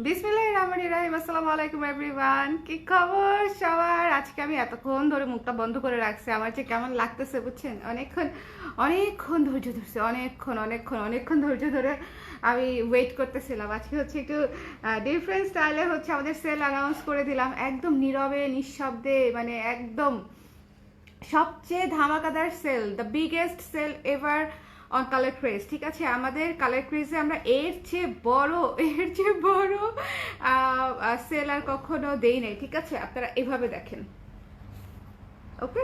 বিসমিল্লাহির রহমানির রহিম। আসসালামু আলাইকুম এভরিওয়ান, কি খবর সবার? আজকে আমি এতক্ষণ ধরে মুখটা বন্ধ করে রাখছি, আমার যে কেমন লাগতেছে বুঝছেন। অনেকক্ষণ অনেকক্ষণ ধৈর্য ধরছি, অনেকক্ষণ ধৈর্য ধরে আমি ওয়েট করতেছিলাম। আজকে হচ্ছে একটু ডিফারেন্ট স্টাইলে হচ্ছে আমাদের সেল অ্যানাউন্স করে দিলাম, একদম নীরবে নিঃশব্দে, মানে একদম সবচেয়ে ধামাকাদার sale, the biggest sale ever on colour craze. ঠিক আছে, আমাদের কালার ক্রেজে আমরা এর চেয়ে বড় সেল আর কখনো দেই নাই। ঠিক আছে, আপনারা এভাবে দেখেন। ওকে,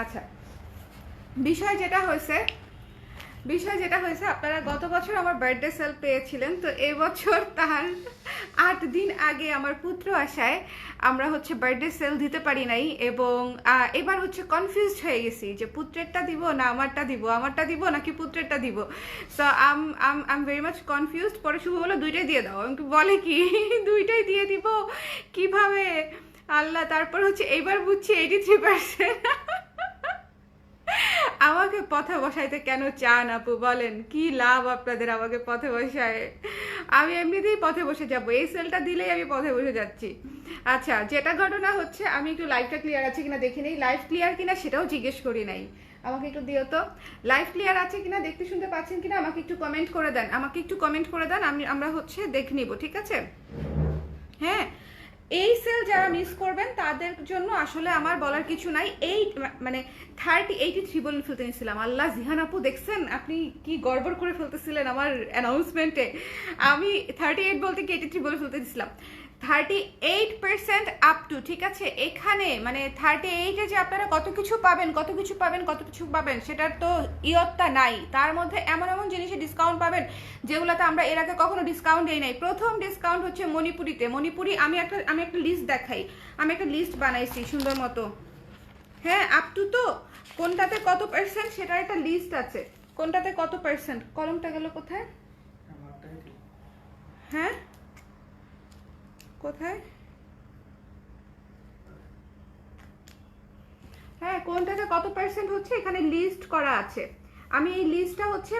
আচ্ছা, বিষয় যেটা হয়েছে আপনারা গত বছর আমার বার্থডে সেল পেয়েছিলেন, তো এবছর তার 8 দিন আগে আমার পুত্র আসায় আমরা হচ্ছে বার্থডে সেল দিতে পারি নাই, এবং এবার হচ্ছে কনফিউজড হয়ে গেছি যে পুত্রেরটা দিব না আমারটা দিব নাকি পুত্রেরটা দিব। সো আম ভেরি মাচ কনফিউজড। পরে শুভ বলো দুইটাই দিয়ে দাও, আমি বলে কি দুইটাই দিয়ে দিব কিভাবে আল্লাহ। তারপর হচ্ছে এবার বুঝছি 83%। আমাকে পথে বসাইতে কেন চান আপু, বলেন কি লাভ আপনাদের আমাকে পথে বসায়? আমি এমনিতেই পথে বসে যাব, এই সেলটা দিলেই আমি পথে বসে যাচ্ছি। আচ্ছা, যেটা ঘটনা হচ্ছে, আমি একটু লাইভটা ক্লিয়ার আছে কিনা দেখি নেই, লাইভ ক্লিয়ার কিনা সেটাও জিজ্ঞেস করি নাই। আমাকে একটু দিও তো, লাইভ ক্লিয়ার আছে কিনা, দেখতে শুনতে পাচ্ছেন কিনা, আমাকে একটু কমেন্ট করে দেন, আমরা হচ্ছে দেখে নিব। ঠিক আছে, হ্যাঁ। এই সেল যারা মিস করবেন তাদের জন্য আসলে আমার বলার কিছু নাই। এই মানে 83 বলে ফেলতে নিয়েছিলাম। আল্লাহ, জিহান আপু দেখছেন আপনি কি গড়বড় করে ফেলতেছিলেন আমার অ্যানাউন্সমেন্টে। আমি 38 বলতে কি 83 বলে ফেলতে দিয়েছিলাম। 38% আপ টু, ঠিক আছে। এখানে মানে 38-এ যে আপনারা কত কিছু পাবেন সেটার তো ইয়ত্তা নাই। তার মধ্যে এমন এমন জিনিসে ডিসকাউন্ট পাবেন যেগুলোতে আমরা এর আগে কখনো ডিসকাউন্ট দেই নাই। প্রথম ডিসকাউন্ট হচ্ছে মণিপুরি। আমি একটা লিস্ট দেখাই, আমি একটা লিস্ট বানাইছি সুন্দর মতো। হ্যাঁ, আপ টু তো কোনটাতে কত পার্সেন্ট সেটার একটা লিস্ট আছে, কোনটাতে কত পার্সেন্ট। কলমটা গেল কোথায়? হ্যাঁ, কোথায়? হ্যাঁ, কোনটাতে কত পার্সেন্ট হচ্ছে এখানে লিস্ট করা আছে। আমি এই লিস্টটা হচ্ছে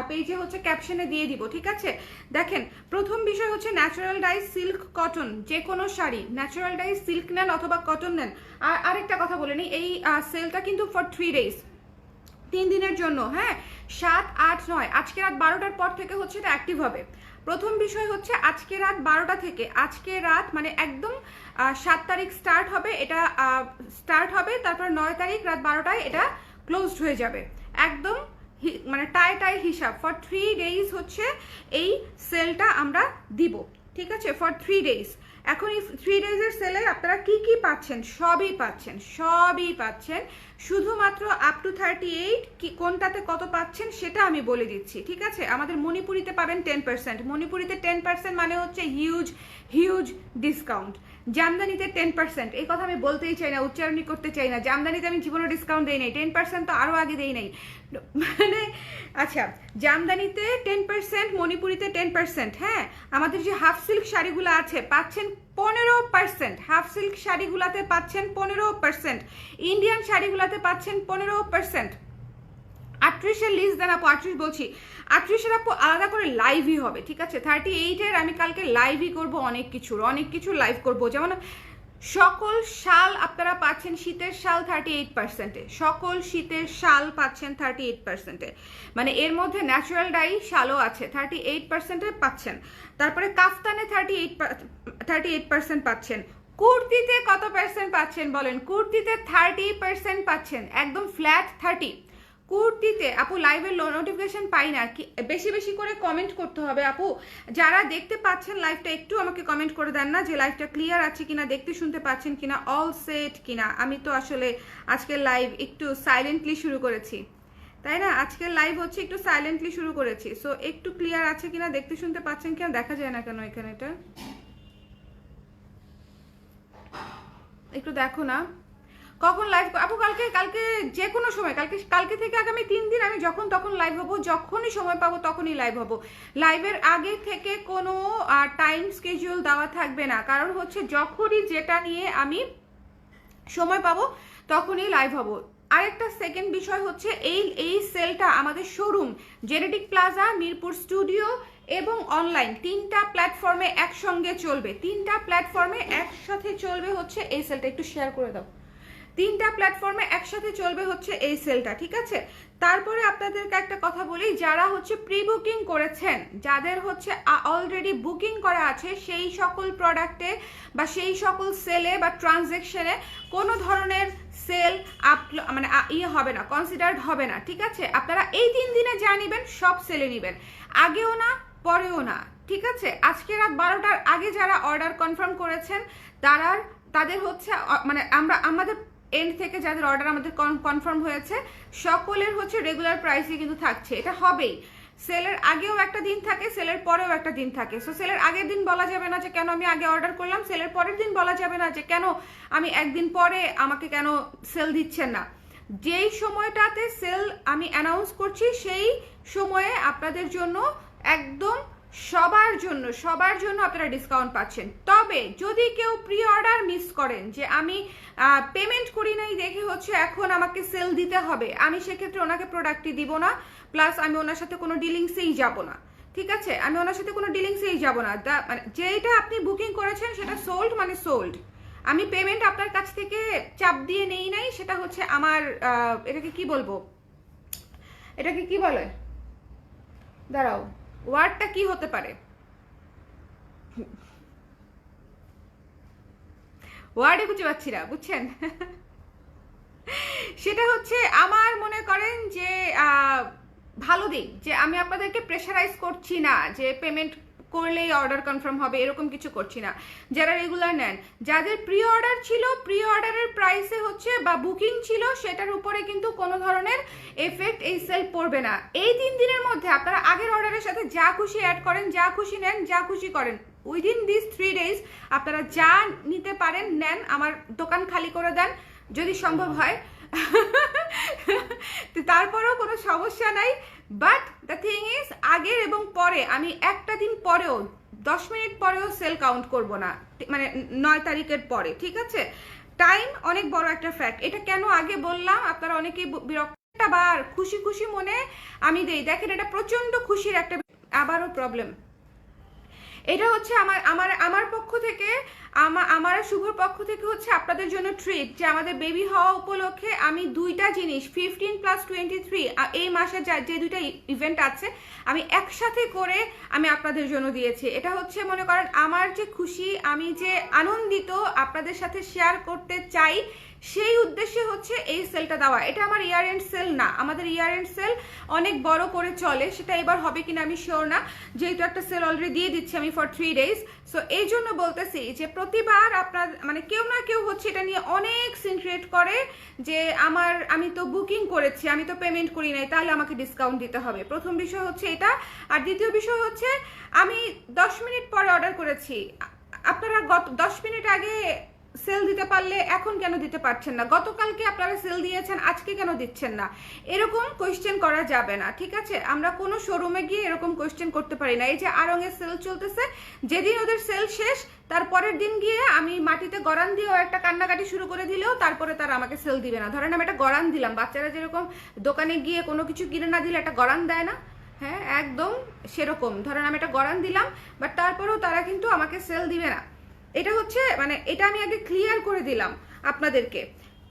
পেজে হচ্ছে ক্যাপশনে দিয়ে দিব। ঠিক আছে, দেখেন, প্রথম বিষয় হচ্ছে ন্যাচারাল ডাই সিল্ক কটন, যে কোনো শাড়ি ন্যাচারাল ডাই সিল্ক নেন অথবা কটন নেন। আর আরেকটা কথা বলে নিই, এই সেলটা কিন্তু ফর 3 ডেজ, 3 দিনের জন্য। হ্যাঁ, 7, 8, 9, আজকে রাত 12টার পর থেকে হচ্ছে এটা অ্যাক্টিভ হবে। প্রথম বিষয় হচ্ছে আজকে রাত 12টা থেকে, আজকে রাত মানে একদম 7 তারিখ স্টার্ট হবে, তারপর 9 তারিখ রাত 12টায় এটা ক্লোজড হয়ে যাবে। একদম মানে টাই হিসাব। ফর 3 ডেজ হচ্ছে এই সেলটা আমরা দিব। ঠিক আছে, ফর 3 ডেজ। এখন এই 3 ডেজের সেলে আপনারা কি কি পাচ্ছেন? সবই পাচ্ছেন। শুধুমাত্র আপ টু 38 কি কোনটাতে কত পাচ্ছেন সেটা আমি বলে দিচ্ছি। ঠিক আছে, আমাদের মণিপুরিতে পাবেন 10%। মণিপুরিতে 10% মানে হচ্ছে হিউজ ডিসকাউন্ট। জামদানিতে 10%, এই কথা আমি বলতেই চাই না, উচ্চারণই করতে চাই না। জামদানিতে আমি জীবনে ডিসকাউন্ট দেই নাই, 10% তো আরও আগে দেই নাই মানে। আচ্ছা, জামদানিতে 10%, মণিপুরিতে 10%। হ্যাঁ, আমাদের যে হাফ সিল্ক শাড়িগুলো আছে পাচ্ছেন 15%। হাফ সিল্ক শাড়িগুলাতে পাচ্ছেন 15%, ইন্ডিয়ান শাড়িগুলাতে পাচ্ছেন 15%। 38-এর লিস্ট দেন আপু, 38 বলছি, 38-এর আপু আলাদা করে লাইভই হবে। ঠিক আছে, 38-এর আমি কালকে লাইভই করব, অনেক কিছু লাইভ করব। যেমন সকল শাল আপনারা পাচ্ছেন, শীতের শাল 38%-এ, সকল শীতের শাল পাচ্ছেন 38%-এ, মানে এর মধ্যে ন্যাচারাল ডাই শালও আছে, 38%-এ পাচ্ছেন। তারপরে কাফতানে 38% পাচ্ছেন। কুর্তিতে কত পার্সেন্ট পাচ্ছেন বলেন? কুর্তিতে 30% পাচ্ছেন, একদম ফ্ল্যাট 30। কুর্তিতে আপু লাইভের নোটিফিকেশন পাই না, কি বেশি বেশি করে কমেন্ট করতে হবে আপু। যারা দেখতে পাচ্ছেন লাইভটা একটু আমাকে কমেন্ট করে দেন না যে লাইভটা ক্লিয়ার আছে কিনা, দেখতে শুনতে পাচ্ছেন কিনা, অল সেট কিনা। আমি তো আসলে আজকের লাইভ একটু সাইলেন্টলি শুরু করেছি, তাই না? আজকের লাইভ হচ্ছে একটু সাইলেন্টলি শুরু করেছি, সো একটু ক্লিয়ার আছে কিনা, দেখতে শুনতে পাচ্ছেন কিনা, দেখা যায় না কেন এখানে, এটা একটু দেখো না। কখন লাইভ আপু? কালকে যে কোনো সময়, কালকে থেকে আগামী 3 দিন আমি যখন তখন লাইভ হবো, যখনই সময় পাবো তখনই লাইভ হবো। লাইভের আগে থেকে কোনো টাইম স্কেডিউল দেওয়া থাকবে না, কারণ হচ্ছে যখনই যেটা নিয়ে আমি সময় পাবো তখনই লাইভ হবো। আরেকটা সেকেন্ড বিষয় হচ্ছে এই সেলটা আমাদের showroom genetic plaza, Mirpur studio এবং অনলাইন 3টা প্ল্যাটফর্মে একসঙ্গে চলবে। 3টা প্ল্যাটফর্মে একসাথে চলবে হচ্ছে এই সেলটা। একটু শেয়ার করে দাও। 3টা প্ল্যাটফর্মে একসাথে চলবে হচ্ছে এই সেলটা, ঠিক আছে? তারপরে আপনাদেরকে একটা কথা বলি, যারা হচ্ছে প্রি বুকিং করেছেন, যাদের হচ্ছে অলরেডি বুকিং করা আছে, সেই সকল প্রোডাক্টে বা সেই সকল সেলে বা ট্রানজ্যাকশনে কোনো ধরনের সেল মানে হবে না, কনসিডার্ড হবে না, ঠিক আছে? আপনারা এই 3 দিনে যা নেবেন সব সেলে নেবেন, আগেও না পরেও না, ঠিক আছে? আজকে রাত 12টার আগে যারা অর্ডার কনফার্ম করেছেন তাদের হচ্ছে মানে আমাদের এন্ড থেকে যাদের অর্ডার আমাদের কনফার্ম হয়েছে সকলের হচ্ছে রেগুলার প্রাইসে কিন্তু থাকছে। এটা হবেই। সেলের আগেও একটা দিন থাকে, সেলের পরেও একটা দিন থাকে। সো সেলের আগের দিন বলা যাবে না যে কেন আমি আগে অর্ডার করলাম, সেলের পরের দিন বলা যাবে না যে কেন আমি একদিন পরে আমাকে কেন সেল দিচ্ছেন না। যেই সময়টাতে সেল আমি অ্যানাউন্স করছি সেই সময়ে আপনাদের জন্য একদম সবার জন্য আপনারা ডিসকাউন্ট পাচ্ছেন। তবে যদি কেউ প্রি অর্ডার মিস করেন যে আমি পেমেন্ট করি নাই দেখে হচ্ছে এখন আমাকে সেল দিতে হবে, আমি সেক্ষেত্রে ওনাকে প্রোডাক্টই দিব না, প্লাস আমি ওনার সাথে কোনো ডিলিংসেই যাব না, ঠিক আছে? আমি ওনার সাথে কোনো ডিলিংসেই যাব না। মানে যেটা আপনি বুকিং করেছেন সেটা সোল্ড মানে সোল্ড। আমি পেমেন্ট আপনার কাছ থেকে চাপ দিয়ে নেই নাই, সেটা হচ্ছে আমার এটাকে কি বলবো, এটাকে কি বলে, দাঁড়াও, ওয়ার্ডটা কি হতে পারে, ওয়ার্ডে খুঁজে পাচ্ছি না, বুঝছেন? সেটা হচ্ছে আমার মনে করেন যে ভালো দিক যে আমি আপনাদেরকে প্রেশারাইজ করছি না যে পেমেন্ট করলেই অর্ডার কনফার্ম হবে, এরকম কিছু করছি না। যারা রেগুলার নেন, যাদের প্রি অর্ডার ছিল, প্রি অর্ডারের প্রাইসে হচ্ছে বা বুকিং ছিল, সেটার উপরে কিন্তু কোনো ধরনের এফেক্ট এই সেল পড়বে না। এই 3 দিনের মধ্যে আপনারা আগের অর্ডারের সাথে যা খুশি অ্যাড করেন, যা খুশি নেন, যা খুশি করেন, উইদিন দিস 3 ডেজ আপনারা যা নিতে পারেন নেন, আমার দোকান খালি করে দেন যদি সম্ভব হয়। তারপরেও কোনো সমস্যা নাই। বাট দ্য থিং ইজ, আগের এবং পরে আমি একটা দিন পরেও 10 মিনিট পরেও সেল কাউন্ট করব না, মানে 9 তারিখের পরে, ঠিক আছে? টাইম অনেক বড় একটা ফ্যাক্ট। এটা কেন আগে বললাম, আপনারা অনেকেই বিরক্ত, বার খুশি খুশি মনে আমি দেই। দেখেন এটা প্রচন্ড খুশির একটা, আবারও প্রবলেম। এটা হচ্ছে আমার পক্ষ থেকে, আমার শুভর পক্ষ থেকে হচ্ছে আপনাদের জন্য ট্রিট যে আমাদের বেবি হওয়া উপলক্ষে আমি 2টা জিনিস 15+23 এই মাসে যে 2টা ইভেন্ট আছে আমি একসাথে করে আমি আপনাদের জন্য দিয়েছি। এটা হচ্ছে মনে করেন আমার যে খুশি, আমি যে আনন্দিত আপনাদের সাথে শেয়ার করতে চাই, সেই উদ্দেশ্যে হচ্ছে এই সেলটা দেওয়া। এটা আমার ইয়ার এন্ড সেল না, আমাদের ইয়ার এন্ড সেল অনেক বড় করে চলে, সেটা এবার হবে কিনা আমি শিওর না, যেহেতু একটা সেল অলরেডি দিয়ে দিচ্ছি আমি ফর 3 ডেজ। সো এই জন্য বলতেছি যে প্রতিবার আপনার মানে কেউ না কেউ হচ্ছে এটা নিয়ে অনেক সিন ক্রিয়েট করে যে আমি তো বুকিং করেছি, আমি তো পেমেন্ট করি নাই, তাহলে আমাকে ডিসকাউন্ট দিতে হবে। প্রথম বিষয় হচ্ছে এটা। আর দ্বিতীয় বিষয় হচ্ছে আমি 10 মিনিট পরে অর্ডার করেছি, আপনারা গত 10 মিনিট আগে সেল দিতে পারলে এখন কেন দিতে পারছেন না? গতকালকে আপনারা সেল দিয়েছেন, আজকে কেন দিচ্ছেন না? এরকম কোয়েশ্চেন করা যাবে না, ঠিক আছে? আমরা কোনো শোরুমে গিয়ে এরকম কোয়েশ্চেন করতে পারি না। এই যে আড়ংয়ের সেল চলতেছে, যেদিন ওদের সেল শেষ তার পরের দিন গিয়ে আমি মাটিতে গড়ান দিয়েও একটা কান্নাকাটি শুরু করে দিলেও তারপরে তারা আমাকে সেল দিবে না। ধরেন আমি একটা গড়ান দিলাম, বাচ্চারা যেরকম দোকানে গিয়ে কোনো কিছু কিনে না দিলে একটা গড়ান দেয় না, হ্যাঁ একদম সেরকম। ধরেন আমি একটা গড়ান দিলাম, বাট তারপরেও তারা কিন্তু আমাকে সেল দিবে না। এটা হচ্ছে মানে এটা আমি আগে ক্লিয়ার করে দিলাম আপনাদেরকে।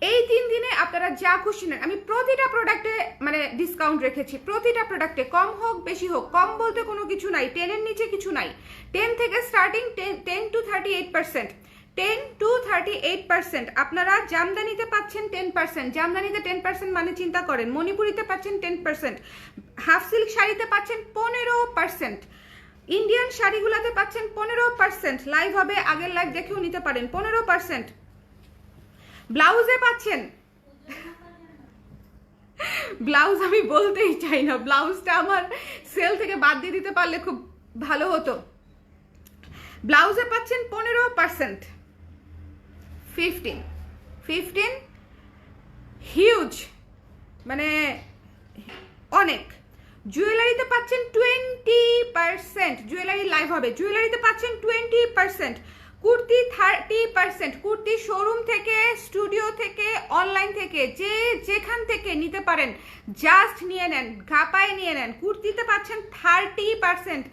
এই 3 দিনে আপনারা যা খুশি নেন, আমি প্রতিটা প্রোডাক্টে মানে ডিসকাউন্ট রেখেছি, প্রতিটা প্রোডাক্টে, কম হোক বেশি হোক, কম বলতে কোনো কিছু নাই, 10 এর নিচে কিছু নাই। 10 থেকে স্টার্টিং 10 to 38%, 10 to 38%। আপনারা জামদানিতে পাচ্ছেন 10%, জামদানিতে 10% মানে চিন্তা করেন, মণিপুরিতে পাচ্ছেন 10%, হাফ সিল্ক শাড়িতে পাচ্ছেন 15%, ইন্ডিয়ান শাড়িগুলোতে পাচ্ছেন 15%, লাইভ হবে, আগের লাইভ দেখেও নিতে পারেন, 15%। ব্লাউজে পাচ্ছেন, ব্লাউজ আমি বলতেই চাই না, ব্লাউজটা আমার সেল থেকে বাদ দিয়ে দিতে পারলে খুব ভালো হতো। ব্লাউজে পাচ্ছেন 15%, 15 হিউজ, মানে অনেক। জুয়েলারিতে পাচ্ছেন 20%, জুয়েলারি লাইভ হবে, জুয়েলারিতে পাচ্ছেন 20%, কুর্তি 30%, কুর্তি শোরুম থেকে, স্টুডিও থেকে, অনলাইন থেকে, যে যেখান থেকে নিতে পারেন জাস্ট নিয়ে নেন, ঘাপায় নিয়ে নেন। কুর্তিতে পাচ্ছেন 30%,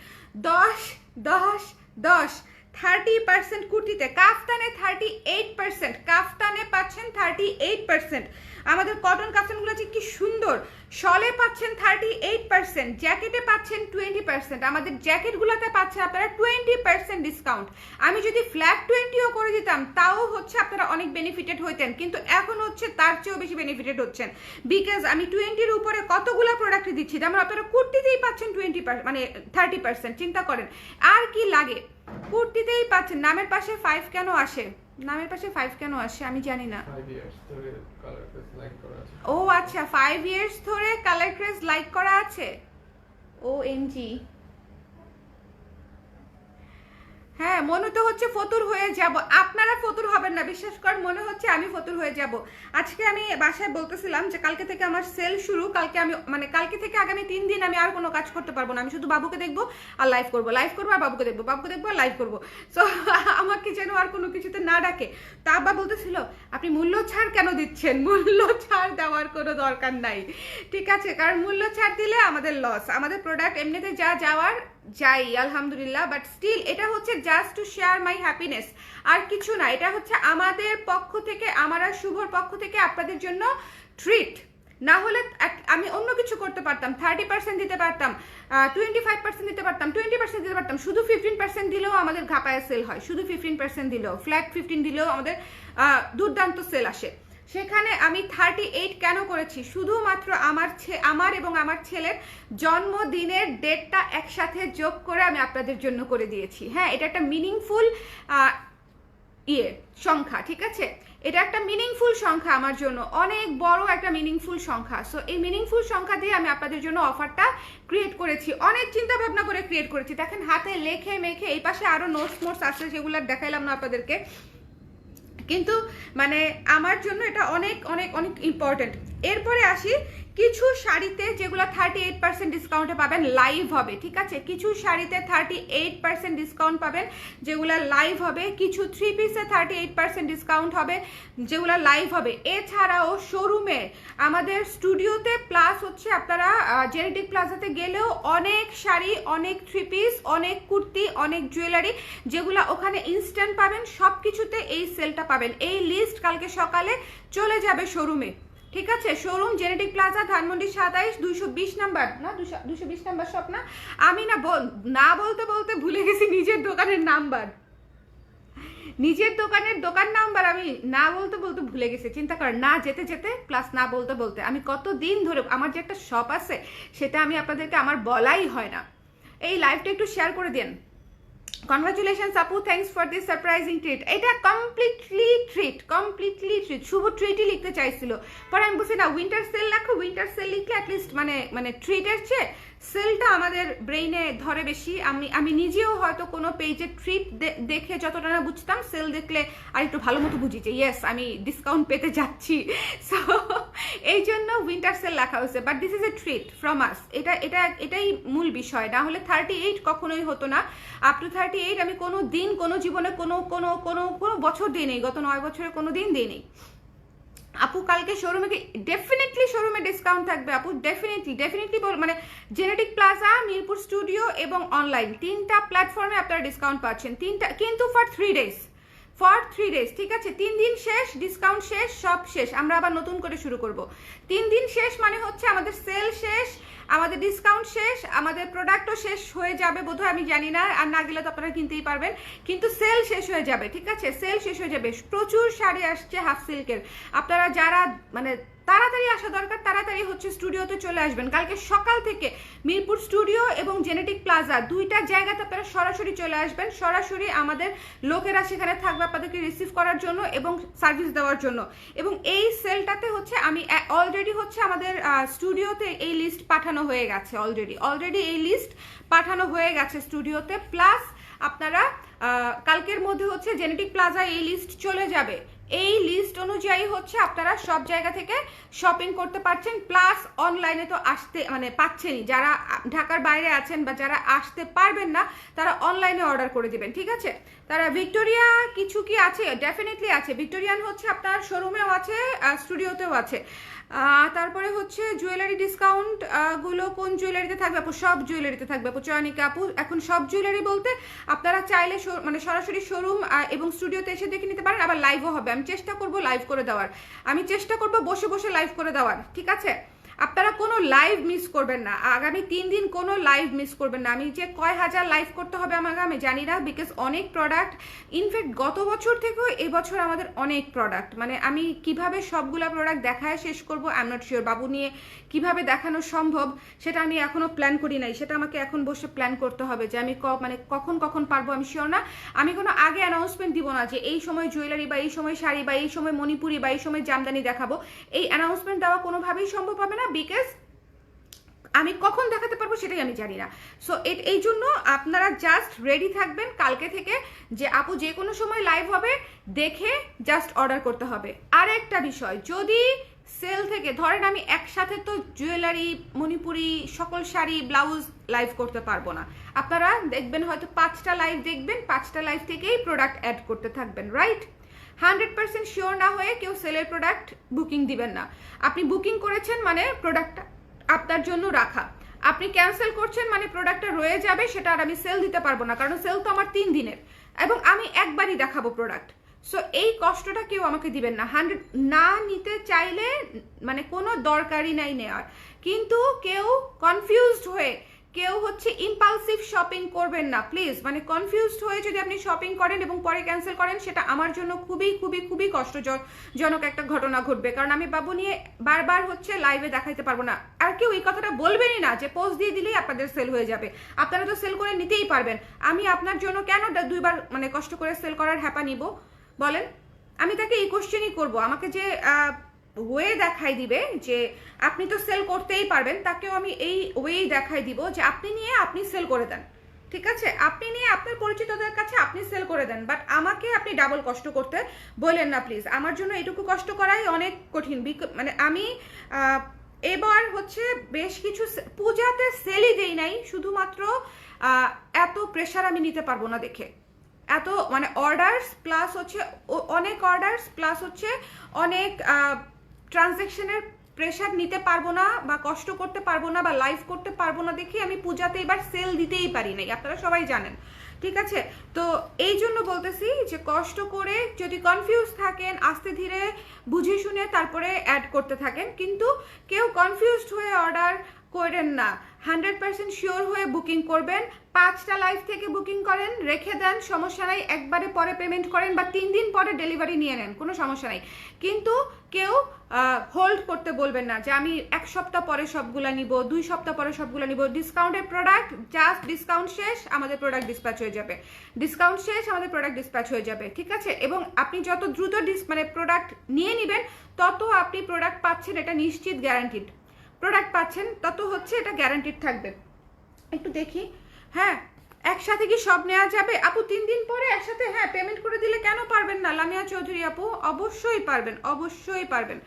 10 10 10 30% কুর্তিতে। কাফতানে 38%, কাফতানে পাচ্ছেন 38%। আমাদের কটন কাফতানগুলো আছে কি সুন্দর। শলে পাচ্ছেন 38%, জ্যাকেটে পাচ্ছেন 20%। আমাদের জ্যাকেটগুলোতে পাচ্ছেন আপনারা 20% ডিসকাউন্ট। আমি যদি ফ্ল্যাট 20ও করে দিতাম তাও হচ্ছে আপনারা অনেক বেনিফিটেড হইতেন, কিন্তু এখন হচ্ছে তার চেয়েও বেশি বেনিফিটেড হচ্ছেন, বিকজ আমি 20-র উপরে কতগুলো প্রোডাক্ট দিচ্ছি, যেমন আপনারা কুর্তিতেই পাচ্ছেন 20% মানে 30%। চিন্তা করেন আর কি লাগে। কুর্তিতেই পাচ্ছেন। নামের পাশে 5 কেন আসে? নামের পাশে 5 কেন আসে আমি জানি না। ও আচ্ছা, 5 ইয়ার্স ধরে কালার ক্রেজ লাইক করা আছে। OMG, হ্যাঁ মনে তো হচ্ছে ফতুর হয়ে যাব। আপনারা ফতুর হবেন না, বিশ্বাস করেন, মনে হচ্ছে আমি ফতুর হয়ে যাব। আজকে আমি বাসায় বলতেছিলাম যে কালকে থেকে আমার সেল শুরু। কালকে আমি মানে কালকে থেকে আগামী 3 দিন আমি আর কোনো কাজ করতে পারবো না। আমি শুধু বাবুকে দেখবো আর লাইভ করবো, লাইভ করবো আর বাবুকে দেখবো, বাবুকে দেখবো আর লাইভ করবো। সো আমাকে যেন আর কোনো কিছুতে না ডাকে। তা আব্বা বলতেছিল আপনি মূল্য ছাড় কেন দিচ্ছেন? মূল্য ছাড় দেওয়ার কোনো দরকার নাই, ঠিক আছে? কারণ মূল্য ছাড় দিলে আমাদের লস। আমাদের প্রোডাক্ট এমনিতে যা যাওয়ার যাই আলহামদুলিল্লাহ, বাট স্টিল এটা হচ্ছে just to share my happiness, আর কিছু না। এটা হচ্ছে আমাদের পক্ষ থেকে, আমার আর শুভর পক্ষ থেকে আপনাদের জন্য ট্রিট। না হলে আমি অন্য কিছু করতে পারতাম, 30% দিতে পারতাম, 25% দিতে পারতাম, 20% দিতে পারতাম। শুধু 15% দিলেও আমাদের ঘাপায়া সেল হয়, শুধু 15% দিলেও, ফ্ল্যাট 15 দিলেও আমাদের দুর্দান্ত সেল আসে। সেখানে আমি 38 কেন করেছি? শুধুমাত্র আমার এবং আমার ছেলের জন্মদিনের ডেটটা একসাথে যোগ করে আমি আপনাদের জন্য করে দিয়েছি। হ্যাঁ, এটা একটা মিনিংফুল সংখ্যা, ঠিক আছে? এটা একটা মিনিংফুল সংখ্যা আমার জন্য, অনেক বড় একটা মিনিংফুল সংখ্যা। সো এই মিনিংফুল সংখ্যা দিয়ে আমি আপনাদের জন্য অফারটা ক্রিয়েট করেছি, অনেক চিন্তা ভাবনা করে ক্রিয়েট করেছি। দেখেন হাতে লেখে মেখে, এই পাশে আরো নোটস আছে, সেগুলো দেখাইলাম না আপনাদেরকে, কিন্তু মানে আমার জন্য এটা অনেক অনেক অনেক ইম্পর্টেন্ট। এরপরে আসি কিছু শাড়িতে যেগুলো 38% ডিসকাউন্টে পাবেন, লাইভ হবে, ঠিক আছে? কিছু শাড়িতে 38% ডিসকাউন্ট পাবেন যেগুলো লাইভ হবে। কিছু 3 পিসে 38% ডিসকাউন্ট হবে যেগুলো লাইভ হবে। এছাড়াও শোরুমে, আমাদের স্টুডিওতে, প্লাস হচ্ছে আপনারা জেনেটিক প্লাজাতে গেলেও অনেক শাড়ি, অনেক 3 পিস, অনেক কুর্তি, অনেক জুয়েলারি যেগুলো ওখানে ইনস্ট্যান্ট পাবেন, সব কিছুতে এই সেলটা পাবেন। এই লিস্ট কালকে সকালে চলে যাবে শোরুমে, ঠিক আছে? Showroom genetic plaza, Dhanmondi 27, 220 number, না 220 নাম্বার শপ না, আমি না বলতে বলতে ভুলে গেছি নিজের দোকানের নাম্বার, নিজের দোকান নাম্বার আমি না বলতে বলতে ভুলে গেছি। চিন্তা করেন, না যেতে যেতে প্লাস না বলতে বলতে আমি কতদিন ধরে, আমার যে একটা শপ আছে সেটা আমি আপনাদেরকে আমার বলাই হয় না। এই লাইভটা একটু শেয়ার করে দেন। কনগ্রাচুলেশনস আপু, thanks for this surprising treat. এটা কমপ্লিটলি ট্রিট, শুভ ট্রিটই লিখতে চাইছিল, পরে আমি বলছি না, উইন্টার সেল লেখো, উইন্টার সেল লিখলে অ্যাটলিস্ট মানে ট্রিটের চেয়ে সেলটা আমাদের ব্রেইনে ধরে বেশি। আমি নিজেও হয়তো কোনো পেজে ট্রিট দেখে যতটা না বুঝতাম, সেল দেখলে আর একটু ভালো মতো বুঝি যে ইয়েস আমি ডিসকাউন্ট পেতে যাচ্ছি। সো এই জন্য উইন্টার সেল লেখা হয়েছে, but this is a treat from আস। এটাই মূল বিষয়। না হলে 38 কখনোই হতো না। আপ টু 38 আমি কোনো দিন, কোনো জীবনে, কোনো বছর দিই নেই, গত 9 বছরে কোনো দিন দিই নেই। আপু কালকে শোরুমে ডেফিনেটলি শোরুমে ডিসকাউন্ট থাকবে আপু, ডেফিনেটলি মানে জেনেটিক প্লাজা, মিরপুর স্টুডিও এবং অনলাইন 3টা প্ল্যাটফর্মে আপনারা ডিসকাউন্ট পাচ্ছেন। 3টা কিন্তু ফর 3 ডেজ, ঠিক আছে? 3 দিন শেষ, ডিসকাউন্ট শেষ, সব শেষ, আমরা আবার নতুন করে শুরু করব। 3 দিন শেষ মানে হচ্ছে আমাদের সেল শেষ, আমাদের ডিসকাউন্ট শেষ, আমাদের প্রোডাক্টও শেষ হয়ে যাবে বোধহয়, আমি জানি না, আর না গেলে তো আপনারা কিনতেই পারবেন, কিন্তু সেল শেষ হয়ে যাবে, ঠিক আছে? সেল শেষ হয়ে যাবে। প্রচুর শাড়ি আসছে হাফ সিল্কের, আপনারা যারা মানে তাড়াতাড়ি আসা দরকার, তাড়াতাড়ি হচ্ছে স্টুডিওতে চলে আসবেন। কালকে সকাল থেকে মিরপুর স্টুডিও এবং জেনেটিক প্লাজা 2টা জায়গাতে আপনারা সরাসরি চলে আসবেন। সরাসরি আমাদের লোকেরা সেখানে থাকবে আপনাদেরকে রিসিভ করার জন্য এবং সার্ভিস দেওয়ার জন্য। এবং এই সেলটাতে হচ্ছে আমি অলরেডি হচ্ছে আমাদের স্টুডিওতে এই লিস্ট পাঠানো হয়ে গেছে, অলরেডি এই লিস্ট পাঠানো হয়ে গেছে স্টুডিওতে। প্লাস আপনারা কালকের মধ্যে হচ্ছে জেনেটিক প্লাজা এই লিস্ট চলে যাবে। এই লিস্ট অনুযায়ী হচ্ছে আপনারা সব জায়গা থেকে শপিং করতে পারছেন, প্লাস অনলাইনে তো আসতে মানে পাচ্ছেনই। যারা ঢাকার বাইরে আছেন বা যারা আসতে পারবেন না তারা অনলাইনে অর্ডার করে দিবেন, ঠিক আছে। তারা ভিক্টোরিয়া কিছু কি আছে? ডেফিনেটলি আছে। ভিক্টোরিয়ান হচ্ছে আপনার শোরুমেও আছে, স্টুডিওতেও আছে। তারপরে হচ্ছে জুয়েলারি ডিসকাউন্ট গুলো কোন জুয়েলারিতে থাকবে আপু? সব জুয়েলারিতে থাকবে আপু, চয়নিকা আপু। এখন সব জুয়েলারি বলতে আপনারা চাইলে মানে সরাসরি শোরুম এবং স্টুডিওতে এসে দেখে নিতে পারেন, আবার লাইভও হবে। আমি চেষ্টা করব লাইভ করে দেওয়ার, আমি চেষ্টা করব বসে বসে লাইভ করে দেওয়ার, ঠিক আছে। আপনারা কোনো লাইভ মিস করবেন না, আগামী 3 দিন কোনো লাইভ মিস করবেন না। আমি যে কয় হাজার লাইভ করতে হবে আমাকে আমি জানি না, বিকজ অনেক প্রোডাক্ট, ইনফ্যাক্ট গত বছর থেকেও এবছর আমাদের অনেক প্রোডাক্ট, মানে আমি কিভাবে সবগুলা প্রোডাক্ট দেখায় শেষ করব আই এম নট শিওর। বাবু নিয়ে কিভাবে দেখানো সম্ভব সেটা আমি এখনো প্ল্যান করি নাই, সেটা আমাকে এখন বসে প্ল্যান করতে হবে যে আমি মানে কখন পারবো আমি শিওর না। আমি কোনো আগে অ্যানাউন্সমেন্ট দিব না যে এই সময় জুয়েলারি বা এই সময় শাড়ি বা এই সময় মণিপুরি বা এই সময় জামদানি দেখাবো। এই অ্যানাউন্সমেন্ট দেওয়া কোনোভাবেই সম্ভব হবে না, বিকজ আমি কখন দেখাতে পারবো সেটাই আমি জানি না। সো এই জন্য আপনারা জাস্ট রেডি থাকবেন কালকে থেকে, যে আপু যে কোনো সময় লাইভ হবে, দেখে জাস্ট অর্ডার করতে হবে। আর একটা বিষয়, যদি সেল থেকে ধরেন আমি একসাথে তো জুয়েলারি, মণিপুরি, সকল শাড়ি, ব্লাউজ লাইভ করতে পারবো না। আপনারা দেখবেন হয়তো 5টা লাইভ দেখবেন, 5টা লাইভ থেকেই প্রোডাক্ট অ্যাড করতে থাকবেন, রাইট। 100% শিওর না হয়ে কেউ সেলের প্রোডাক্ট বুকিং দিবেন না। আপনি বুকিং করেছেন মানে প্রোডাক্টটা আপনার জন্য রাখা, আপনি ক্যান্সেল করছেন মানে প্রোডাক্টটা রয়ে যাবে, সেটা আর আমি সেল দিতে পারবো না, কারণ সেল তো আমার 3 দিনের এবং আমি একবারই দেখাবো প্রোডাক্ট। সো এই কষ্টটা কেউ আমাকে দিবেন না। 100 না নিতে চাইলে মানে কোনো দরকারই নাই নেওয়ার, কিন্তু কেউ কনফিউজড হয়ে কেউ হচ্ছে ইম্পালসিভ শপিং করবেন না প্লিজ। মানে কনফিউজড হয়ে যদি আপনি শপিং করেন এবং পরে ক্যান্সেল করেন, সেটা আমার জন্য খুবই খুবই খুবই কষ্টজনক একটা ঘটনা ঘটবে, কারণ আমি বাবু নিয়ে বারবার হচ্ছে লাইভে দেখাইতে পারবো না। আর কেউ এই কথাটা বলবেনই না যে পোস্ট দিয়ে দিলেই আপনাদের সেল হয়ে যাবে, আপনারা তো সেল করে নিতেই পারবেন। আমি আপনার জন্য কেন 2বার মানে কষ্ট করে সেল করার হ্যাপা নিব বলেন? আমি তাকে এই কোশ্চেনই করবো, আমাকে যে ওয়ে দেখাই দিবে যে আপনি তো সেল করতেই পারবেন, তাকেও আমি এই ওয়েই দেখাই দিব যে আপনি নিয়ে আপনি সেল করে দেন, ঠিক আছে। আপনি নিয়ে আপনার পরিচিতদের কাছে আপনি সেল করে দেন, বাট আমাকে আপনি ডাবল কষ্ট করতে বলেন না প্লিজ। আমার জন্য এটুকু কষ্ট করাই অনেক কঠিন। মানে আমি এবার হচ্ছে বেশ কিছু পূজাতে সেলই দেই নাই, শুধুমাত্র এত প্রেশার আমি নিতে পারবো না দেখে। এত মানে অর্ডার্স প্লাস হচ্ছে অনেক অর্ডার্স প্লাস হচ্ছে অনেক ট্রানজ্যাকশনের প্রেশার নিতে পারবো না বা কষ্ট করতে পারবো না বা লাইভ করতে পারবো না দেখে আমি পূজাতে এবার সেল দিতেই পারি নাই, আপনারা সবাই জানেন, ঠিক আছে। তো এই জন্য বলতেছি যে কষ্ট করে যদি কনফিউজ থাকেন, আস্তে ধীরে বুঝে শুনে তারপরে অ্যাড করতে থাকেন, কিন্তু কেউ কনফিউজড হয়ে অর্ডার করেন না। 100% শিওর হয়ে বুকিং করবেন। 5টা লাইভ থেকে বুকিং করেন, রেখে দেন, সমস্যা নাই। একবারে পরে পেমেন্ট করেন বা 3 দিন পরে ডেলিভারি নিয়ে নেন, কোনো সমস্যা নাই। কিন্তু কেউ হোল্ড করতে বলবেন না যে আমি 1 সপ্তাহ পরে সবগুলা নিব, 2 সপ্তাহ পরে সবগুলা নিব। ডিসকাউন্টের প্রোডাক্ট জাস্ট ডিসকাউন্ট শেষ আমাদের প্রোডাক্ট ডিসপ্যাচ হয়ে যাবে, ডিসকাউন্ট শেষ আমাদের প্রোডাক্ট ডিসপ্যাচ হয়ে যাবে, ঠিক আছে। এবং আপনি যত দ্রুত মানে প্রোডাক্ট নিয়ে নেবেন, তত আপনি প্রোডাক্ট পাচ্ছেন, এটা নিশ্চিত গ্যারান্টিড। প্রোডাক্ট পাচ্ছেন তত হচ্ছে এটা গ্যারান্টিড থাকবে। একটু দেখি, হ্যাঁ একসাথে কি সব নেওয়া যাবে আপু? 3 দিন পরে একসাথে হ্যাঁ পেমেন্ট করে দিলে কেন পারবেন না লামিয়া চৌধুরী আপু? অবশ্যই পারবেন, অবশ্যই পারবেন,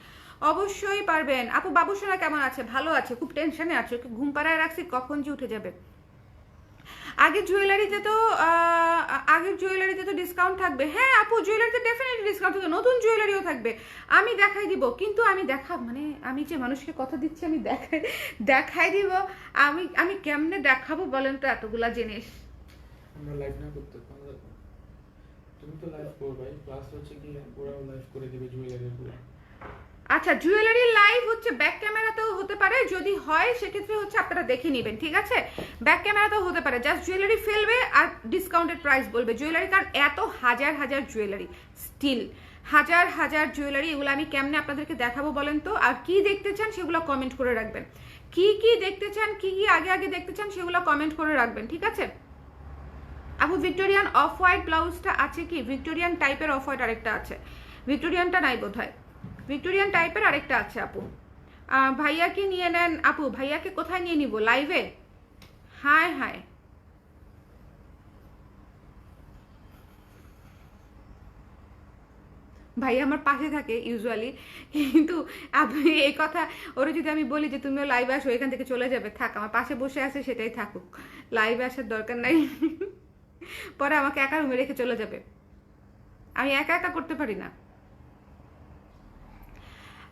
অবশ্যই পারবেন আপু। বাবুসোনা কেমন আছে? ভালো আছে, খুব টেনশনে আছে, ওকে ঘুম পাড়ায় রাখছি, কখন যে উঠে যাবে। আগের জুয়েলারিতে তো ডিসকাউন্ট থাকবে। হ্যাঁ আপু, জুয়েলারিতে ডেফিনেটলি ডিসকাউন্ট থাকবে, নতুন জুয়েলারিও থাকবে, আমি দেখাই দিব। কিন্তু আমি মানে আমি যে মানুষকে কথা দিচ্ছি আমি দেখাই দিব, আমি কেমনে দেখাবো বলেন তো এতগুলা জিনিস? আমরা লাইভ না করতে পারবো, তুমি তো লাইভ করবে, প্লাস হচ্ছে কি ওরাও লাইভ করে দিবে জুয়েলারিগুলো। আচ্ছা, জুয়েলারি লাইভ হচ্ছে ব্যাক ক্যামেরাতেও হতে পারে, যদি হয় সেক্ষেত্রে হচ্ছে আপনারা দেখে নেবেন, ঠিক আছে। ব্যাক ক্যামেরাতেও হতে পারে, জাস্ট জুয়েলারি ফেলবে আর ডিসকাউন্টেড প্রাইস বলবে জুয়েলারি, কারণ এত হাজার হাজার জুয়েলারি, স্টিল হাজার হাজার জুয়েলারি, এগুলো আমি কেমনে আপনাদেরকে দেখাবো বলেন তো? আর কি দেখতে চান সেগুলো কমেন্ট করে রাখবেন, কি কি দেখতে চান, কি কি আগে আগে দেখতে চান সেগুলো কমেন্ট করে রাখবেন, ঠিক আছে। আপু ভিক্টোরিয়ান অফ হোয়াইট ব্লাউজটা আছে কি? ভিক্টোরিয়ান টাইপের অফ হোয়াইট আরেকটা আছে, ভিক্টোরিয়ানটা নাই বোধহয়, ভিক্টোরিয়ান টাইপের আরেকটা আছে আপু। ভাইয়াকে নিয়ে নেন আপু। ভাইয়াকে কোথায় নিয়ে নিব? লাইভে? হায় হায়, ভাই আমার পাশে থাকে ইউজুয়ালি, কিন্তু আপনি এই কথা ওরা যদি আমি বলি যে তুমিও লাইভে আসো এখান থেকে চলে যাবে, থাক আমার পাশে বসে আছে সেটাই থাকুক, লাইভে আসার দরকার নাই। পরে আমাকে একা রুমে রেখে চলে যাবে, আমি একা একা করতে পারি না।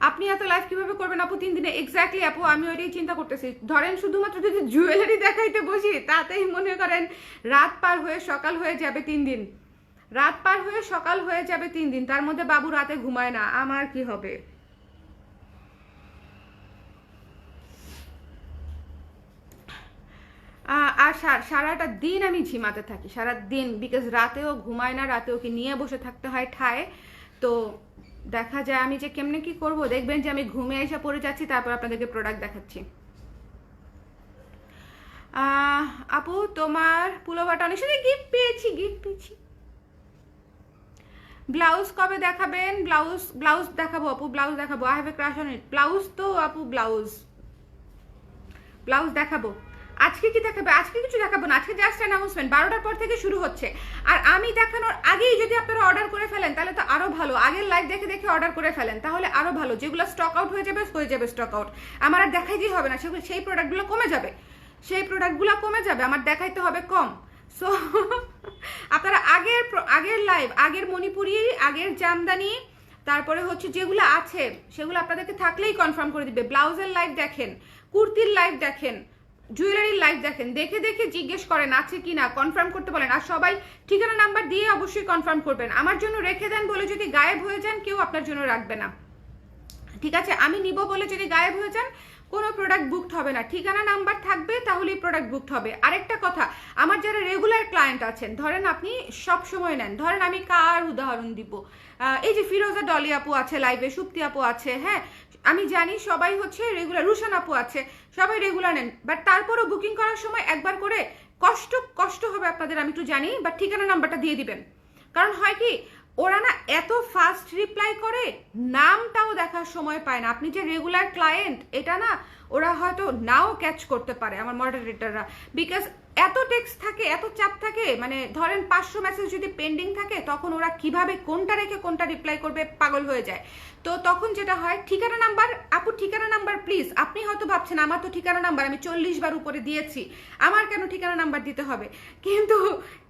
আপনি এত লাইভ কিভাবে করবেন আপু 3 দিনে? এক্স্যাক্টলি আপু, আমি ওইটাই চিন্তা করতেছি। ধরেন শুধুমাত্র যদি জুয়েলারি দেখাইতে বসি তাতেই মনে করেন রাত পার হয়ে সকাল হয়ে যাবে 3 দিন, রাত পার হয়ে সকাল হয়ে যাবে 3 দিন, তার মধ্যে বাবু রাতে ঘুমায় না, আমার কি হবে? আর সারাটা দিন আমি ঝিমাতে থাকি, সারা দিন, বিকজ রাতেও ঘুমায় না, রাতেও কি নিয়ে বসে থাকতে হয় ঠায়। তো দেখা যায় আমি যে কেমনে কি করব, দেখবেন যে আমি ঘুমিয়ে এসে পড়ে যাচ্ছি, তারপর আপনাদেরকে প্রোডাক্ট দেখাচ্ছি। আপু তোমার পুলোভাটা অনেক সুন্দর, গিফট পেয়েছি, গিফট পেয়েছি। ব্লাউজ কবে দেখাবেন? ব্লাউজ দেখাবো আপু, ব্লাউজ দেখাবো। I have a crush on it. Blouse তো আপু ব্লাউজ দেখাবো। আজকে কি দেখাবে? আজকে কিছু দেখাবো না, আজকে জাস্ট অ্যানাউন্সমেন্ট 12টার পর থেকে শুরু হচ্ছে। আর আমি দেখানোর আগেই যদি আপনারা অর্ডার করে ফেলেন তাহলে তো আরো ভালো, আগের লাইভ দেখে দেখে অর্ডার করে ফেলেন তাহলে আরো ভালো। যেগুলো স্টক আউট হয়ে যাবে স্টক আউট, আমার আর দেখাইতেই হবে না, সেই প্রোডাক্টগুলো কমে যাবে, আমার দেখাইতে হবে কম। সো আপনারা আগের লাইভ, আগের মণিপুরি, আগের জামদানি, তারপরে হচ্ছে যেগুলো আছে সেগুলো আপনাদেরকে থাকলেই কনফার্ম করে দিবে। ব্লাউজের লাইভ দেখেন, কুর্তির লাইভ দেখেন, জুয়েলারির লাইভ দেখেন, দেখে দেখে জিজ্ঞেস করেন আছে কি না, কনফার্ম করতে বলেন। আর সবাই ঠিকানা নাম্বার দিয়ে অবশ্যই কনফার্ম করবেন। আমার জন্য রেখে দেন বলে যদি গায়েব হয়ে যান কেউ আপনার জন্য রাখবে না, ঠিক আছে? আমি নিব বলে যদি গায়েব হয়ে যান কোনো প্রোডাক্ট বুকড হবে না, ঠিকানা নাম্বার থাকবে তাহলেই প্রোডাক্ট বুকড হবে। আরেকটা কথা, আমার যারা রেগুলার ক্লায়েন্ট আছেন, ধরেন আপনি সব সময় নেন, ধরেন আমি কার উদাহরণ দিব, এই যে ফিরোজা ডলি আপু আছে লাইভে, সুপ্তি আপু আছে, হ্যাঁ আমি জানি সবাই হচ্ছে রেগুলার, রুশান আপু আছে, সবাই রেগুলার নেন, বাট তারপরও বুকিং করার সময় একবার করে কষ্ট হবে আপনাদের, আমি একটু জানি, বাট ঠিকানা নাম্বারটা দিয়ে দিবেন। কারণ হয় কি, ওরা না এত ফাস্ট রিপ্লাই করে, নামটাও দেখার সময় পায় না। আপনি যে রেগুলার ক্লায়েন্ট এটা না ওরা হয়তো নাও ক্যাচ করতে পারে আমার মডারেটররা, বিকজ এত টেক্সট থাকে, এত চাপ থাকে, মানে ধরেন 500 মেসেজ যদি পেন্ডিং থাকে তখন ওরা কিভাবে কোনটা রেখে কোনটা রিপ্লাই করবে পাগল হয়ে যায়। তো তখন যেটা হয়, ঠিকানা নাম্বার আপু, ঠিকানা নাম্বার প্লিজ। আপনি হয়তো ভাবছেন আমার তো ঠিকানা নাম্বার আমি 40 বার উপরে দিয়েছি, আমার কেন ঠিকানা নাম্বার দিতে হবে? কিন্তু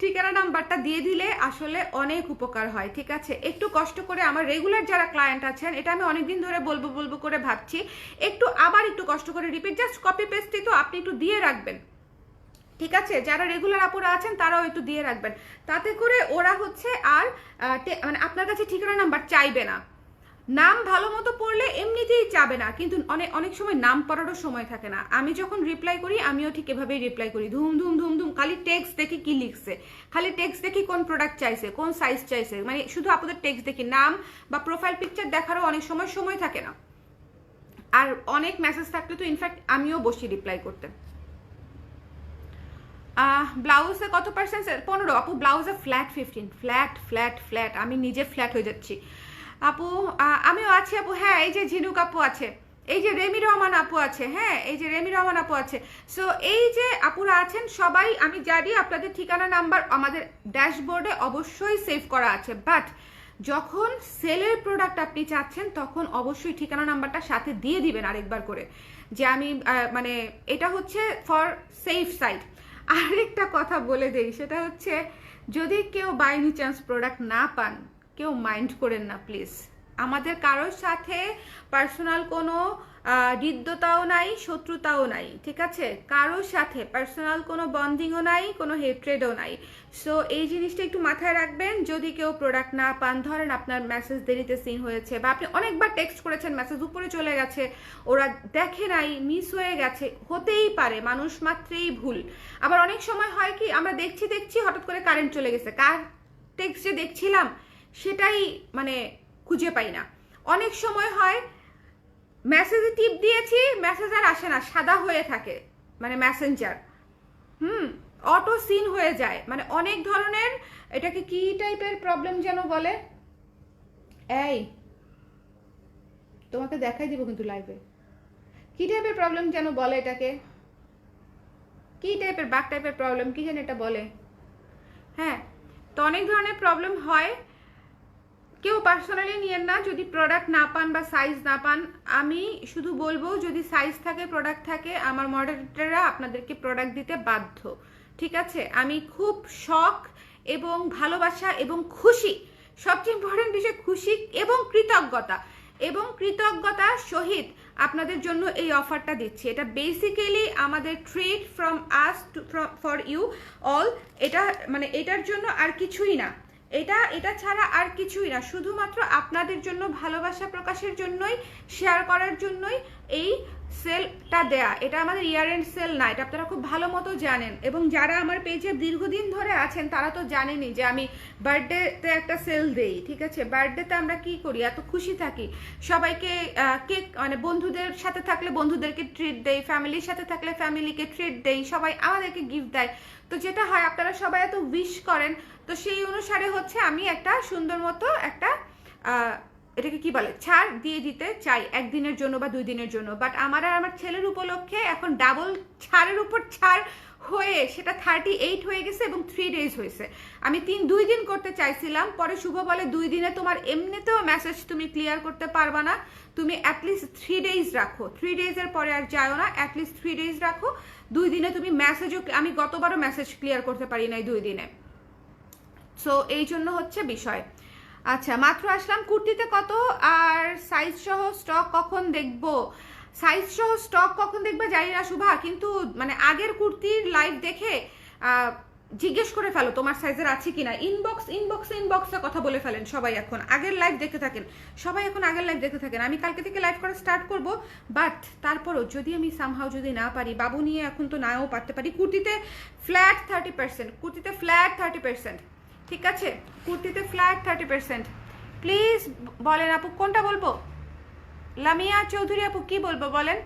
ঠিকানা নাম্বারটা দিয়ে দিলে আসলে অনেক উপকার হয়, ঠিক আছে? একটু কষ্ট করে, আমার রেগুলার যারা ক্লায়েন্ট আছেন, এটা আমি অনেকদিন ধরে বলবো করে ভাবছি, একটু কষ্ট করে রিপিট, জাস্ট কপি পেস্টই তো, আপনি একটু দিয়ে রাখবেন, ঠিক আছে? যারা রেগুলার আপুরা আছেন তারাও একটু দিয়ে রাখবেন, তাতে করে ওরা হচ্ছে আর মানে আপনার কাছে ঠিকানা নাম্বার চাইবে না। নাম ভালো মতো পড়লে এমনিতেই চাবে না, কিন্তু অনেক সময় নাম পড়ারও সময় থাকে না। আমি যখন রিপ্লাই করি আমিও ঠিক এভাবেই রিপ্লাই করি, ধুম ধুম ধুম ধুম, খালি টেক্সট দেখি কি লিখছে, খালি টেক্সট দেখি কোন প্রোডাক্ট চাইছে, কোন সাইজ চাইছে, মানে শুধু আপনাদের টেক্সট দেখি, নাম বা প্রোফাইল পিকচার দেখারও অনেক সময় থাকে না। আর অনেক মেসেজ থাকলে তো ইনফ্যাক্ট আমিও বসি রিপ্লাই করতে। ব্লাউজে কত পার্সেন্ট? 15 আপু। ব্লাউজে ফ্ল্যাট 15, ফ্ল্যাট, আমি নিজে ফ্ল্যাট হয়ে যাচ্ছি আপু। আমিও আছি আপু, হ্যাঁ এই যে ঝিনুক আপু আছে, এই যে রেমি রহমান আপু আছে, হ্যাঁ এই যে রেমি রহমান আপু আছে। সো এই যে আপুরা আছেন সবাই, আমি জানি আপনাদের ঠিকানা নাম্বার আমাদের ড্যাশবোর্ডে অবশ্যই সেভ করা আছে, বাট যখন সেলের প্রোডাক্ট আপনি চাচ্ছেন তখন অবশ্যই ঠিকানা নাম্বারটা সাথে দিয়ে দিবেন আরেকবার করে, যে আমি মানে এটা হচ্ছে ফর সেফ সাইড। আরেকটা কথা বলে দেই, সেটা হচ্ছে যদি কেউ বাই এনি চান্স প্রোডাক্ট না পান, কেউ মাইন্ড করেন না প্লিজ। আমাদের কারোর সাথে পার্সোনাল কোনো হৃদ্যতাও নাই, শত্রুতাও নাই, ঠিক আছে? কারোর সাথে পার্সোনাল কোনো বন্ডিংও নাই, কোনো হেট্রেডও নাই। সো এই জিনিসটা একটু মাথায় রাখবেন। যদি কেউ প্রোডাক্ট না পান, ধরেন আপনার মেসেজ দেরিতে সিন হয়েছে, বা আপনি অনেকবার টেক্সট করেছেন, মেসেজ উপরে চলে গেছে, ওরা দেখে নাই, মিস হয়ে গেছে, হতেই পারে, মানুষ মাত্রেই ভুল। আবার অনেক সময় হয় কি, আমরা দেখছি হঠাৎ করে কারেন্ট চলে গেছে, কার টেক্সটে দেখছিলাম সেটাই মানে খুঁজে পাই না। অনেক সময় হয় মেসেজে টিপ দিয়েছি, মেসেজ আর আসে না, সাদা হয়ে থাকে, মানে মেসেঞ্জার, অটো সিন হয়ে যায়, মানে অনেক ধরনের, এটাকে কি টাইপের প্রবলেম যেন বলে, এই তোমাকে দেখাই দিব কিন্তু লাইভে, কি টাইপের প্রবলেম যেন বলে, এটাকে কি টাইপের, বাক টাইপের প্রবলেম, কি যেন এটা বলে, হ্যাঁ। তো অনেক ধরনের প্রবলেম হয়, কেউ পার্সোনালি নিয়েন না যদি প্রোডাক্ট না পান বা সাইজ না পান। আমি শুধু বলবো যদি সাইজ থাকে প্রোডাক্ট থাকে আমার মডারেটররা আপনাদেরকে প্রোডাক্ট দিতে বাধ্য, ঠিক আছে? আমি খুব শখ এবং ভালোবাসা এবং খুশি, সবচেয়ে ইম্পর্টেন্ট বিষয় খুশি এবং কৃতজ্ঞতা সহিত আপনাদের জন্য এই অফারটা দিচ্ছি। এটা বেসিক্যালি আমাদের treat from us to for you all. এটা মানে এটার জন্য আর কিছুই না, এটা ছাড়া আর কিছুই না, শুধুমাত্র আপনাদের জন্য ভালোবাসা প্রকাশের জন্যই, শেয়ার করার জন্যই এই সেলটা দেয়া। এটা আমাদের ইয়ার এন্ড সেল না, এটা আপনারা খুব ভালো মতো জানেন। এবং যারা আমার পেজে দীর্ঘদিন ধরে আছেন তারা তো জানেনই যে আমি বার্থডেতে একটা সেল দেই, ঠিক আছে? বার্থডেতে আমরা কি করি, এত খুশি থাকি, সবাইকে কেক মানে বন্ধুদের সাথে থাকলে বন্ধুদেরকে ট্রিট দেই, ফ্যামিলির সাথে থাকলে ফ্যামিলিকে ট্রিট দেই, সবাই আমাদেরকে গিফট দেয়। তো যেটা হয় আপনারা সবাই এত উইশ করেন, তো সেই অনুসারে হচ্ছে আমি একটা সুন্দর মতো একটা এটাকে কি বলে ছাড় দিয়ে দিতে চাই একদিনের জন্য বা 2 দিনের জন্য। বাট আমার আর আমার ছেলের উপলক্ষে এখন ডাবল ছাড়ের উপর ছাড় হয়ে সেটা 38 হয়ে গেছে এবং 3 ডেজ হয়েছে। আমি 2 দিন করতে চাইছিলাম, পরে শুভ বলে 2 দিনে তোমার এমনিতেও মেসেজ তুমি ক্লিয়ার করতে পারবা না, তুমি অ্যাটলিস্ট 3 ডেজ রাখো, 3 ডেজের পরে আর যাও না, অ্যাটলিস্ট 3 ডেজ রাখো, 2 দিনে তুমি মেসেজও, আমি গতবারও মেসেজ ক্লিয়ার করতে পারি নাই 2 দিনে। সো এই জন্য হচ্ছে বিষয়। আচ্ছা, মাত্র আসলাম। কুর্তিতে কত আর সাইজ সহ স্টক কখন দেখবো? সাইজ সহ স্টক কখন দেখবে জানি না শুভা, কিন্তু মানে আগের কুর্তির লাইভ দেখে জিজ্ঞেস করে ফেলো তোমার সাইজের আছে কিনা। ইনবক্সে কথা বলে ফেলেন সবাই, এখন আগের লাইভ দেখতে থাকেন সবাই, এখন আগের লাইভ দেখতে থাকেন। আমি কালকে থেকে লাইভ করা স্টার্ট করব, বাট তারপরও যদি আমি সামহাও যদি না পারি, বাবু নিয়ে এখন তো নাও পারতে পারি। কুর্তিতে ফ্ল্যাট 30%, ঠিক আছে? কুর্তিতে ফ্ল্যাট 30%। প্লিজ বলেন আপু কোনটা বলবো? লামিয়া চৌধুরী আপু কি বলবো বলেন?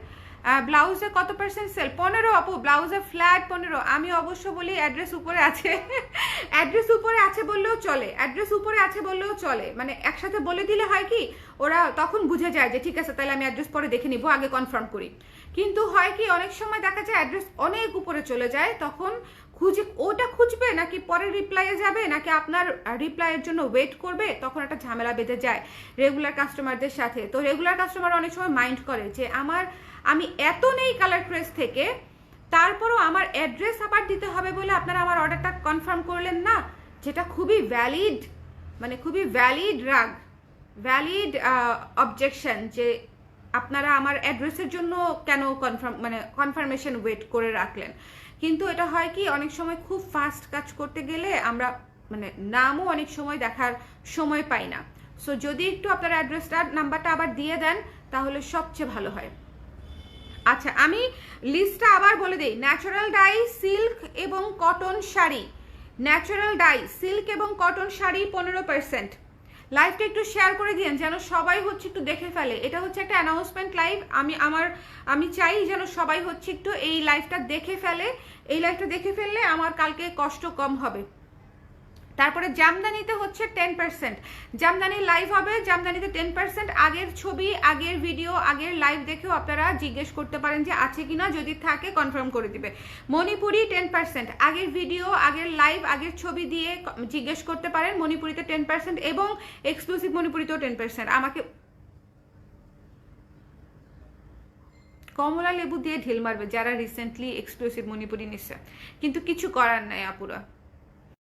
ব্লাউজে কত পার্সেন্ট সেল? 15 আপু, ব্লাউজে ফ্ল্যাট 15। আমি অবশ্য বলি অ্যাড্রেস উপরে আছে, অ্যাড্রেস উপরে আছে বললেও চলে, মানে একসাথে বলে দিলে হয় কি ওরা তখন বুঝে যায় যে ঠিক আছে তাহলে আমি অ্যাড্রেস পরে দেখে নিব, আগে কনফার্ম করি। কিন্তু হয় কি অনেক সময় দেখা যায় অ্যাড্রেস অনেক উপরে চলে যায়, তখন খুঁজবে নাকি পরে রিপ্লাইয়ে যাবে নাকি আপনার রিপ্লাইয়ের জন্য ওয়েট করবে, তখন একটা ঝামেলা বেঁধে যায় রেগুলার কাস্টমারদের সাথে। তো রেগুলার কাস্টমার অনেক সময় মাইন্ড করে যে আমি এত নেই কালার ক্রেস থেকে, তারপরও আমার অ্যাড্রেস আবার দিতে হবে বলে আপনারা আমার অর্ডারটা কনফার্ম করলেন না, যেটা খুবই ভ্যালিড, মানে খুবই ভ্যালিড অবজেকশন যে আপনারা আমার অ্যাড্রেসের জন্য কেন কনফার্মেশন ওয়েট করে রাখলেন। কিন্তু এটা হয় কি অনেক সময় খুব ফাস্ট কাজ করতে গেলে আমরা মানে নামও অনেক সময় দেখার সময় পাই না। সো যদি একটু আপনার অ্যাড্রেসটা নাম্বারটা আবার দিয়ে দেন তাহলে সবচেয়ে ভালো হয়। আচ্ছা, আমি লিস্টটা আবার বলে দিই। ন্যাচারাল ডাই সিল্ক এবং কটন শাড়ি, 15%। লাইভটা একটু শেয়ার করে দিন যেন সবাই হচ্ছে একটু দেখে ফেলে। এটা হচ্ছে একটা অ্যানাউন্সমেন্ট লাইভ, আমি চাই যেন সবাই হচ্ছে একটু এই লাইভটা দেখে ফেলে। এই লাইভটা দেখে ফেললে আমার কালকে কষ্ট কম হবে। তারপরে জামদানিতে হচ্ছে 10%, জামদানি লাইভ হবে, জামদানিতে 10%। আগের ছবি, আগের ভিডিও, আগের লাইভ দেখেও আপনারা জিজ্ঞেস করতে পারেন যে আছে কিনা, যদি থাকে কনফার্ম করে দিবে। মণিপুরি 10%, আগের ভিডিও, আগের লাইভ, আগের ছবি দিয়ে জিজ্ঞেস করতে পারেন। মণিপুরিতে 10% এবং এক্সক্লুসিভ মণিপুরিতেও 10%। আমাকে কমলা লেবু দিয়ে ঢিল মারবে যারা রিসেন্টলি এক্সক্লুসিভ মণিপুরি নিচ্ছে, কিন্তু কিছু করার নাই আপুরা।